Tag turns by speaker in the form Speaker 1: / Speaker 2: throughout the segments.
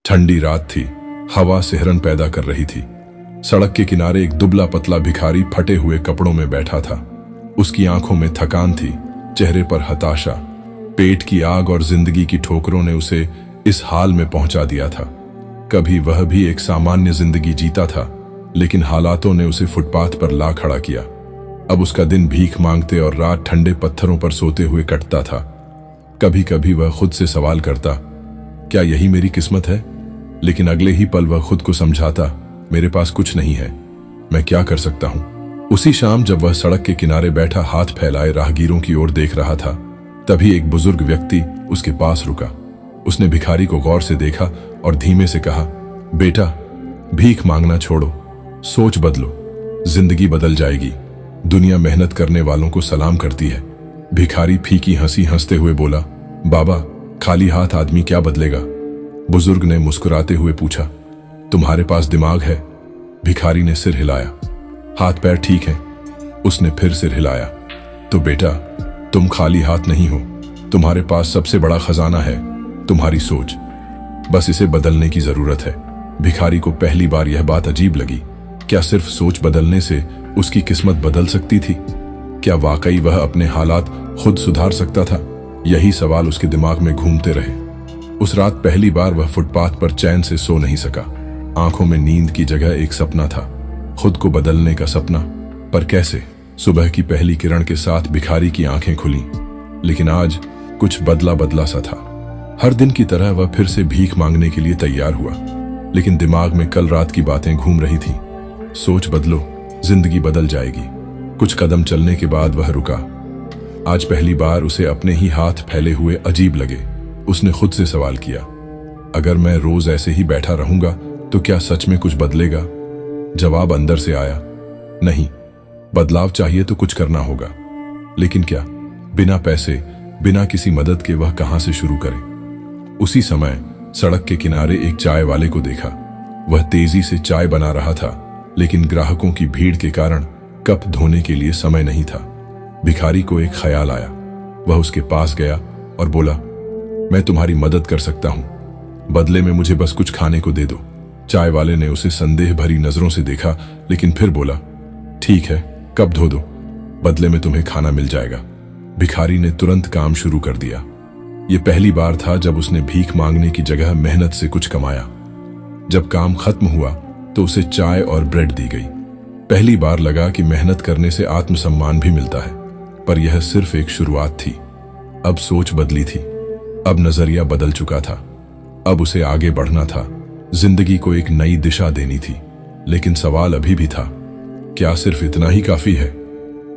Speaker 1: ठंडी रात थी। हवा सिहरन पैदा कर रही थी। सड़क के किनारे एक दुबला पतला भिखारी फटे हुए कपड़ों में बैठा था। उसकी आंखों में थकान थी, चेहरे पर हताशा। पेट की आग और जिंदगी की ठोकरों ने उसे इस हाल में पहुंचा दिया था। कभी वह भी एक सामान्य जिंदगी जीता था, लेकिन हालातों ने उसे फुटपाथ पर ला खड़ा किया। अब उसका दिन भीख मांगते और रात ठंडे पत्थरों पर सोते हुए कटता था। कभी कभी वह खुद से सवाल करता, क्या यही मेरी किस्मत है? लेकिन अगले ही पल वह खुद को समझाता, मेरे पास कुछ नहीं है, मैं क्या कर सकता हूं। उसी शाम जब वह सड़क के किनारे बैठा हाथ फैलाए राहगीरों की ओर देख रहा था, तभी एक बुजुर्ग व्यक्ति उसके पास रुका। उसने भिखारी को गौर से देखा और धीमे से कहा, बेटा, भीख मांगना छोड़ो, सोच बदलो, जिंदगी बदल जाएगी। दुनिया मेहनत करने वालों को सलाम करती है। भिखारी फीकी हंसी हंसते हुए बोला, बाबा, खाली हाथ आदमी क्या बदलेगा? बुजुर्ग ने मुस्कुराते हुए पूछा, तुम्हारे पास दिमाग है? भिखारी ने सिर हिलाया। हाथ पैर ठीक है? उसने फिर सिर हिलाया। तो बेटा, तुम खाली हाथ नहीं हो, तुम्हारे पास सबसे बड़ा खजाना है, तुम्हारी सोच। बस इसे बदलने की जरूरत है। भिखारी को पहली बार यह बात अजीब लगी। क्या सिर्फ सोच बदलने से उसकी किस्मत बदल सकती थी? क्या वाकई वह अपने हालात खुद सुधार सकता था? यही सवाल उसके दिमाग में घूमते रहे। उस रात पहली बार वह फुटपाथ पर चैन से सो नहीं सका। आंखों में नींद की जगह एक सपना था, खुद को बदलने का सपना। पर कैसे? सुबह की पहली किरण के साथ भिखारी की आंखें खुली, लेकिन आज कुछ बदला बदला सा था। हर दिन की तरह वह फिर से भीख मांगने के लिए तैयार हुआ, लेकिन दिमाग में कल रात की बातें घूम रही थीं। सोच बदलो, जिंदगी बदल जाएगी। कुछ कदम चलने के बाद वह रुका। आज पहली बार उसे अपने ही हाथ फैले हुए अजीब लगे। उसने खुद से सवाल किया, अगर मैं रोज ऐसे ही बैठा रहूंगा तो क्या सच में कुछ बदलेगा? जवाब अंदर से आया, नहीं, बदलाव चाहिए तो कुछ करना होगा। लेकिन क्या? बिना पैसे, बिना किसी मदद के वह कहां से शुरू करे? उसी समय सड़क के किनारे एक चाय वाले को देखा। वह तेजी से चाय बना रहा था, लेकिन ग्राहकों की भीड़ के कारण कप धोने के लिए समय नहीं था। भिखारी को एक ख्याल आया। वह उसके पास गया और बोला, मैं तुम्हारी मदद कर सकता हूं, बदले में मुझे बस कुछ खाने को दे दो। चाय वाले ने उसे संदेह भरी नजरों से देखा, लेकिन फिर बोला, ठीक है, कप धो दो, बदले में तुम्हें खाना मिल जाएगा। भिखारी ने तुरंत काम शुरू कर दिया। यह पहली बार था जब उसने भीख मांगने की जगह मेहनत से कुछ कमाया। जब काम खत्म हुआ तो उसे चाय और ब्रेड दी गई। पहली बार लगा कि मेहनत करने से आत्मसम्मान भी मिलता है, पर यह सिर्फ एक शुरुआत थी। अब सोच बदली थी, अब नजरिया बदल चुका था। अब उसे आगे बढ़ना था, जिंदगी को एक नई दिशा देनी थी। लेकिन सवाल अभी भी था, क्या सिर्फ इतना ही काफी है?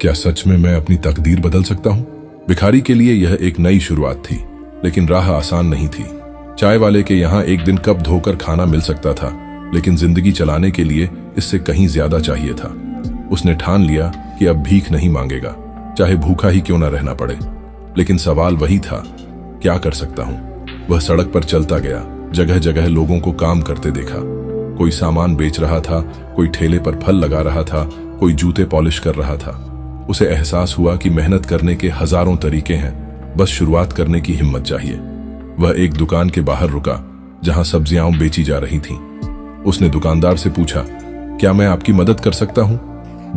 Speaker 1: क्या सच में मैं अपनी तकदीर बदल सकता हूं? भिखारी के लिए यह एक नई शुरुआत थी, लेकिन राह आसान नहीं थी। चाय वाले के यहां एक दिन कप धोकर खाना मिल सकता था, लेकिन जिंदगी चलाने के लिए इससे कहीं ज्यादा चाहिए था। उसने ठान लिया कि अब भीख नहीं मांगेगा, चाहे भूखा ही क्यों न रहना पड़े। लेकिन सवाल वही था, क्या कर सकता हूं? वह सड़क पर चलता गया। जगह जगह लोगों को काम करते देखा। कोई सामान बेच रहा था, कोई ठेले पर फल लगा रहा था, कोई जूते पॉलिश कर रहा था। उसे एहसास हुआ कि मेहनत करने के हजारों तरीके हैं, बस शुरुआत करने की हिम्मत चाहिए। वह एक दुकान के बाहर रुका, जहां सब्जियां बेची जा रही थीं। उसने दुकानदार से पूछा, क्या मैं आपकी मदद कर सकता हूं?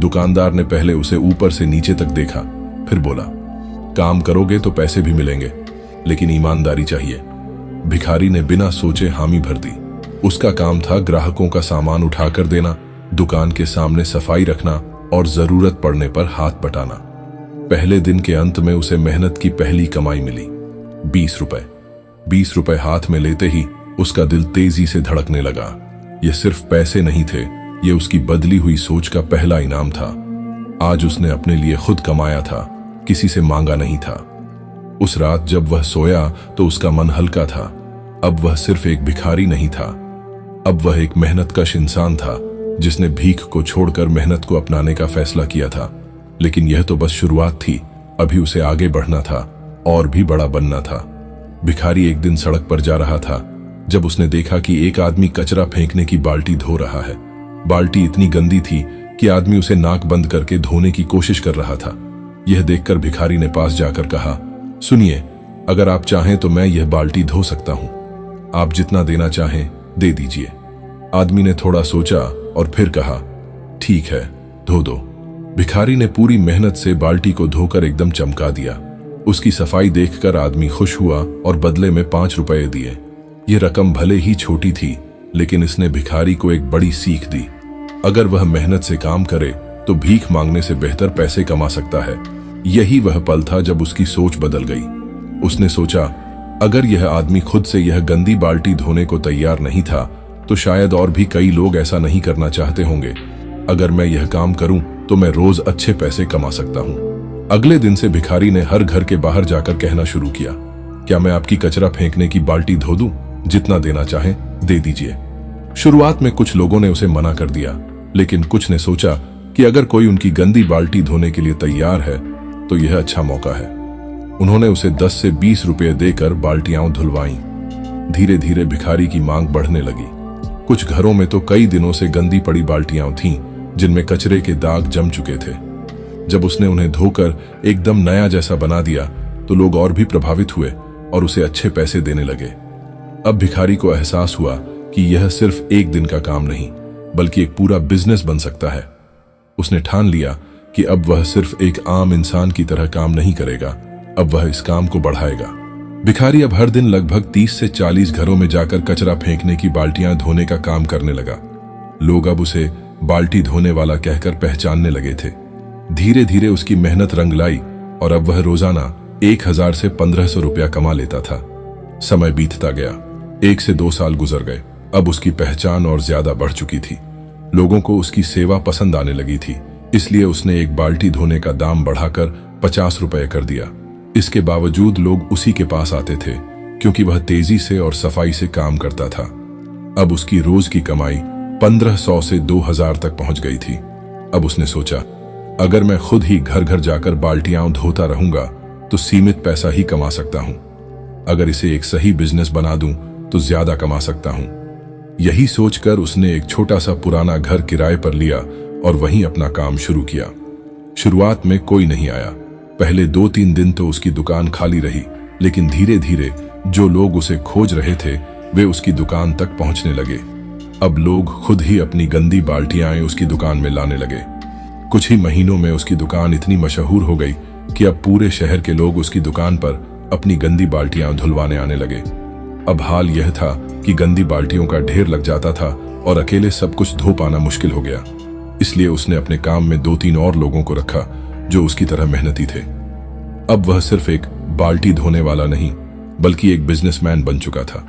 Speaker 1: दुकानदार ने पहले उसे ऊपर से नीचे तक देखा, फिर बोला, काम करोगे तो पैसे भी मिलेंगे, लेकिन ईमानदारी चाहिए। भिखारी ने बिना सोचे हामी भर दी। उसका काम था ग्राहकों का सामान उठाकर देना, दुकान के सामने सफाई रखना और जरूरत पड़ने पर हाथ बटाना। पहले दिन के अंत में उसे मेहनत की पहली कमाई मिली, 20 रुपए। 20 रुपए हाथ में लेते ही उसका दिल तेजी से धड़कने लगा। ये सिर्फ पैसे नहीं थे, ये उसकी बदली हुई सोच का पहला इनाम था। आज उसने अपने लिए खुद कमाया था, किसी से मांगा नहीं था। उस रात जब वह सोया तो उसका मन हल्का था। अब वह सिर्फ एक भिखारी नहीं था, अब वह एक मेहनतकश इंसान था, जिसने भीख को छोड़कर मेहनत को अपनाने का फैसला किया था। लेकिन यह तो बस शुरुआत थी, अभी उसे आगे बढ़ना था और भी बड़ा बनना था। भिखारी एक दिन सड़क पर जा रहा था, जब उसने देखा कि एक आदमी कचरा फेंकने की बाल्टी धो रहा है। बाल्टी इतनी गंदी थी कि आदमी उसे नाक बंद करके धोने की कोशिश कर रहा था। यह देखकर भिखारी ने पास जाकर कहा, सुनिए, अगर आप चाहें तो मैं यह बाल्टी धो सकता हूं। आप जितना देना चाहें दे दीजिए। आदमी ने थोड़ा सोचा और फिर कहा, ठीक है, धो दो। भिखारी ने पूरी मेहनत से बाल्टी को धोकर एकदम चमका दिया। उसकी सफाई देखकर आदमी खुश हुआ और बदले में 5 रुपए दिए। ये रकम भले ही छोटी थी, लेकिन इसने भिखारी को एक बड़ी सीख दी। अगर वह मेहनत से काम करे तो भीख मांगने से बेहतर पैसे कमा सकता है। यही वह पल था जब उसकी सोच बदल गई। उसने सोचा, अगर यह आदमी खुद से यह गंदी बाल्टी धोने को तैयार नहीं था तो शायद और भी कई लोग ऐसा नहीं करना चाहते होंगे। अगर मैं यह काम करूं तो मैं रोज अच्छे पैसे कमा सकता हूं। अगले दिन से भिखारी ने हर घर के बाहर जाकर कहना शुरू किया, क्या मैं आपकी कचरा फेंकने की बाल्टी धो दूं? जितना देना चाहें दे दीजिए। शुरुआत में कुछ लोगों ने उसे मना कर दिया, लेकिन कुछ ने सोचा कि अगर कोई उनकी गंदी बाल्टी धोने के लिए तैयार है तो यह अच्छा मौका है। उन्होंने उसे 10 से 20 रुपए देकर बाल्टियां धुलवाईं। धीरे धीरे भिखारी की मांग बढ़ने लगी। कुछ घरों में तो कई दिनों से गंदी पड़ी बाल्टियां थीं, जिनमें कचरे के दाग जम चुके थे। जब उसने उन्हें धोकर एकदम नया जैसा बना दिया तो लोग और भी प्रभावित हुए और उसे अच्छे पैसे देने लगे। अब भिखारी को एहसास हुआ कि यह सिर्फ एक दिन का काम नहीं, बल्कि एक पूरा बिजनेस बन सकता है। उसने ठान लिया कि अब वह सिर्फ एक आम इंसान की तरह काम नहीं करेगा, अब वह इस काम को बढ़ाएगा। भिखारी अब हर दिन लगभग 30 से 40 घरों में जाकर कचरा फेंकने की बाल्टियां धोने का काम करने लगा। लोग अब उसे बाल्टी धोने वाला कहकर पहचानने लगे थे। धीरे धीरे उसकी मेहनत रंग लाई और अब वह रोजाना 1000 से 1500 रुपया कमा लेता था। समय बीतता गया, 1 से 2 साल गुजर गए। अब उसकी पहचान और ज्यादा बढ़ चुकी थी। लोगों को उसकी सेवा पसंद आने लगी थी, इसलिए उसने एक बाल्टी धोने का दाम बढ़ाकर 50 रुपए कर दिया। इसके बावजूद लोग उसी के पास आते थे, क्योंकि वह तेजी से और सफाई से काम करता था। अब उसकी रोज की कमाई 1500 से 2000 तक पहुंच गई थी। अब उसने सोचा, अगर मैं खुद ही घर घर जाकर बाल्टियां धोता रहूंगा तो सीमित पैसा ही कमा सकता हूं। अगर इसे एक सही बिजनेस बना दूं तो ज्यादा कमा सकता हूं। यही सोचकर उसने एक छोटा सा पुराना घर किराए पर लिया और वहीं अपना काम शुरू किया। शुरुआत में कोई नहीं आया। पहले 2-3 दिन तो उसकी दुकान खाली रही, लेकिन धीरे धीरे जो लोग उसे खोज रहे थे वे उसकी दुकान तक पहुंचने लगे। अब लोग खुद ही अपनी गंदी बाल्टियां उसकी दुकान में लाने लगे। कुछ ही महीनों में उसकी दुकान इतनी मशहूर हो गई कि अब पूरे शहर के लोग उसकी दुकान पर अपनी गंदी बाल्टियां धुलवाने आने लगे। अब हाल यह था कि गंदी बाल्टियों का ढेर लग जाता था और अकेले सब कुछ धो पाना मुश्किल हो गया। इसलिए उसने अपने काम में 2-3 और लोगों को रखा जो उसकी तरह मेहनती थे। अब वह सिर्फ एक बाल्टी धोने वाला नहीं, बल्कि एक बिजनेसमैन बन चुका था।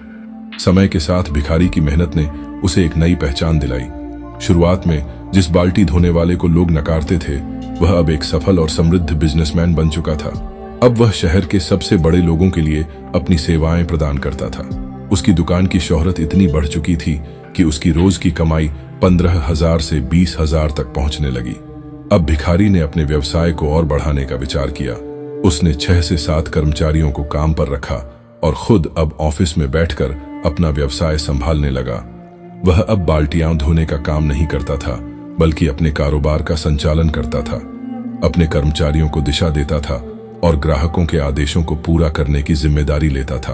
Speaker 1: समय के साथ भिखारी की मेहनत ने उसे एक नई पहचान दिलाई। शुरुआत में जिस बाल्टी धोने वाले को लोग नकारते थे, वह अब एक सफल और समृद्ध बिजनेसमैन बन चुका था। अब वह शहर के सबसे बड़े लोगों के लिए अपनी सेवाएं प्रदान करता था। उसकी दुकान की शोहरत इतनी बढ़ चुकी थी कि उसकी रोज की कमाई 15,000 से 20,000 तक पहुंचने लगी। अब भिखारी ने अपने व्यवसाय को और बढ़ाने का विचार किया। उसने 6 से 7 कर्मचारियों को काम पर रखा और खुद अब ऑफिस में बैठकर अपना व्यवसाय संभालने लगा। वह अब बाल्टियां धोने का काम नहीं करता था, बल्कि अपने कारोबार का संचालन करता था, अपने कर्मचारियों को दिशा देता था और ग्राहकों के आदेशों को पूरा करने की जिम्मेदारी लेता था।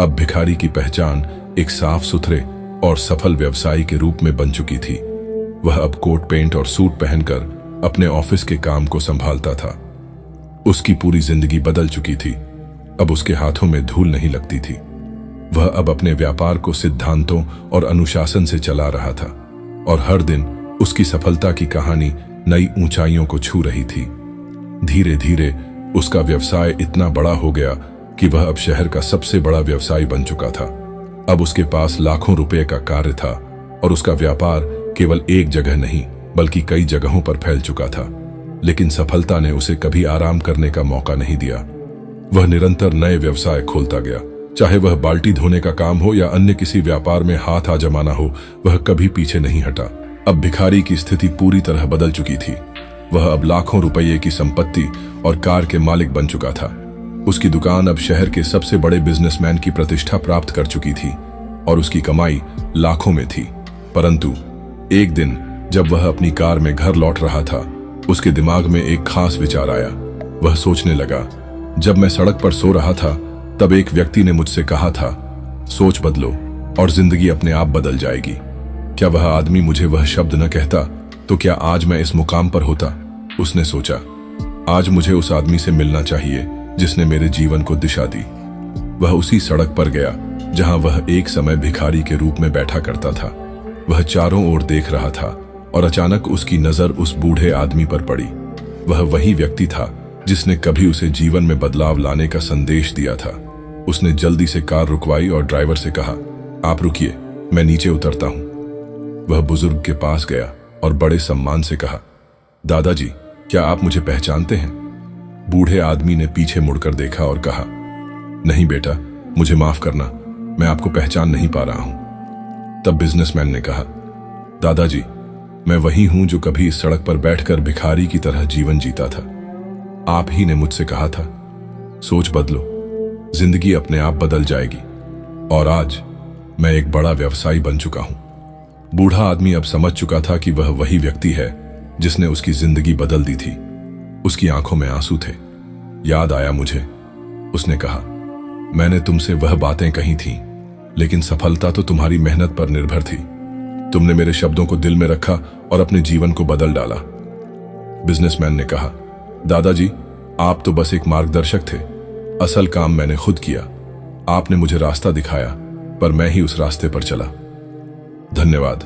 Speaker 1: अब भिखारी की पहचान एक साफ सुथरे और सफल व्यवसायी के रूप में बन चुकी थी। वह अब कोट पैंट और सूट पहनकर अपने ऑफिस के काम को संभालता था। उसकी पूरी जिंदगी बदल चुकी थी। अब उसके हाथों में धूल नहीं लगती थी। वह अब अपने व्यापार को सिद्धांतों और अनुशासन से चला रहा था और हर दिन उसकी सफलता की कहानी नई ऊंचाइयों को छू रही थी। धीरे धीरे उसका व्यवसाय इतना बड़ा हो गया कि वह अब शहर का सबसे बड़ा व्यवसायी बन चुका था। अब उसके पास लाखों रुपए का कार्य था और उसका व्यापार केवल एक जगह नहीं बल्कि कई जगहों पर फैल चुका था। लेकिन सफलता ने उसे कभी आराम करने का मौका नहीं दिया। वह निरंतर नए व्यवसाय खोलता गया। चाहे वह बाल्टी धोने का काम हो या अन्य किसी व्यापार में हाथ आजमाना हो, वह कभी पीछे नहीं हटा। अब भिखारी की स्थिति पूरी तरह बदल चुकी थी। वह अब लाखों रुपये की संपत्ति और कार के मालिक बन चुका था। उसकी दुकान अब शहर के सबसे बड़े बिजनेसमैन की प्रतिष्ठा प्राप्त कर चुकी थी और उसकी कमाई लाखों में थी। परंतु एक दिन जब वह अपनी कार में घर लौट रहा था, उसके दिमाग में एक खास विचार आया। वह सोचने लगा, जब मैं सड़क पर सो रहा था तब एक व्यक्ति ने मुझसे कहा था, सोच बदलो, और जिंदगी अपने आप बदल जाएगी। क्या वह आदमी मुझे वह शब्द न कहता तो क्या आज मैं इस मुकाम पर होता? उसने सोचा, आज मुझे उस आदमी से मिलना चाहिए जिसने मेरे जीवन को दिशा दी। वह उसी सड़क पर गया जहां वह एक समय भिखारी के रूप में बैठा करता था। वह चारों ओर देख रहा था और अचानक उसकी नजर उस बूढ़े आदमी पर पड़ी। वह वही व्यक्ति था जिसने कभी उसे जीवन में बदलाव लाने का संदेश दिया था। उसने जल्दी से कार रुकवाई और ड्राइवर से कहा, आप रुकिए, मैं नीचे उतरता हूं। वह बुजुर्ग के पास गया और बड़े सम्मान से कहा, दादाजी, क्या आप मुझे पहचानते हैं? बूढ़े आदमी ने पीछे मुड़कर देखा और कहा, नहीं बेटा, मुझे माफ करना, मैं आपको पहचान नहीं पा रहा हूं। तब बिजनेसमैन ने कहा, दादाजी, मैं वही हूं जो कभी इस सड़क पर बैठकर भिखारी की तरह जीवन जीता था। आप ही ने मुझसे कहा था, सोच बदलो, जिंदगी अपने आप बदल जाएगी। और आज मैं एक बड़ा व्यवसायी बन चुका हूं। बूढ़ा आदमी अब समझ चुका था कि वह वही व्यक्ति है जिसने उसकी जिंदगी बदल दी थी। उसकी आंखों में आंसू थे। याद आया मुझे, उसने कहा, मैंने तुमसे वह बातें कही थीं, लेकिन सफलता तो तुम्हारी मेहनत पर निर्भर थी। तुमने मेरे शब्दों को दिल में रखा और अपने जीवन को बदल डाला। बिजनेसमैन ने कहा, दादाजी, आप तो बस एक मार्गदर्शक थे, असल काम मैंने खुद किया। आपने मुझे रास्ता दिखाया, पर मैं ही उस रास्ते पर चला। धन्यवाद।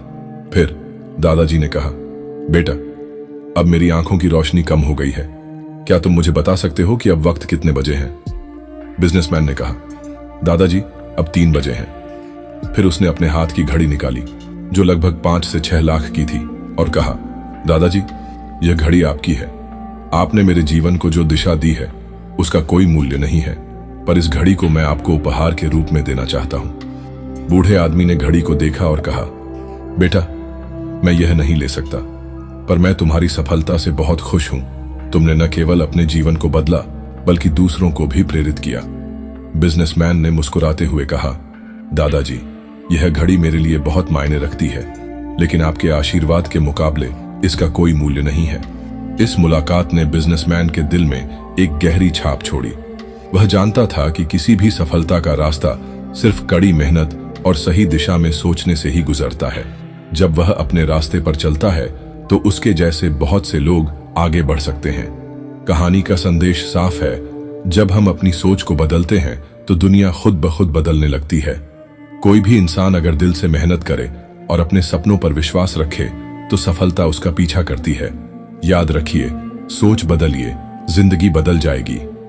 Speaker 1: फिर दादाजी ने कहा, बेटा, अब मेरी आंखों की रोशनी कम हो गई है। क्या तुम मुझे बता सकते हो कि अब वक्त कितने बजे हैं? बिजनेसमैन ने कहा, दादाजी, अब 3 बजे हैं। फिर उसने अपने हाथ की घड़ी निकाली जो लगभग 5 से 6 लाख की थी और कहा, दादाजी, यह घड़ी आपकी है। आपने मेरे जीवन को जो दिशा दी है उसका कोई मूल्य नहीं है, पर इस घड़ी को मैं आपको उपहार के रूप में देना चाहता हूं। बूढ़े आदमी ने घड़ी को देखा और कहा, बेटा, मैं यह नहीं ले सकता, पर मैं तुम्हारी सफलता से बहुत खुश हूं। तुमने न केवल अपने जीवन को बदला बल्कि दूसरों को भी प्रेरित किया। बिजनेसमैन ने मुस्कुराते हुए कहा, दादाजी, यह घड़ी मेरे लिए बहुत मायने रखती है, लेकिन आपके आशीर्वाद के मुकाबले इसका कोई मूल्य नहीं है। इस मुलाकात ने बिजनेसमैन के दिल में एक गहरी छाप छोड़ी। वह जानता था कि किसी भी सफलता का रास्ता सिर्फ कड़ी मेहनत और सही दिशा में सोचने से ही गुजरता है। जब वह अपने रास्ते पर चलता है तो उसके जैसे बहुत से लोग आगे बढ़ सकते हैं। कहानी का संदेश साफ है, जब हम अपनी सोच को बदलते हैं तो दुनिया खुद ब खुद बदलने लगती है। कोई भी इंसान अगर दिल से मेहनत करे और अपने सपनों पर विश्वास रखे तो सफलता उसका पीछा करती है। याद रखिए, सोच बदलिए, जिंदगी बदल जाएगी।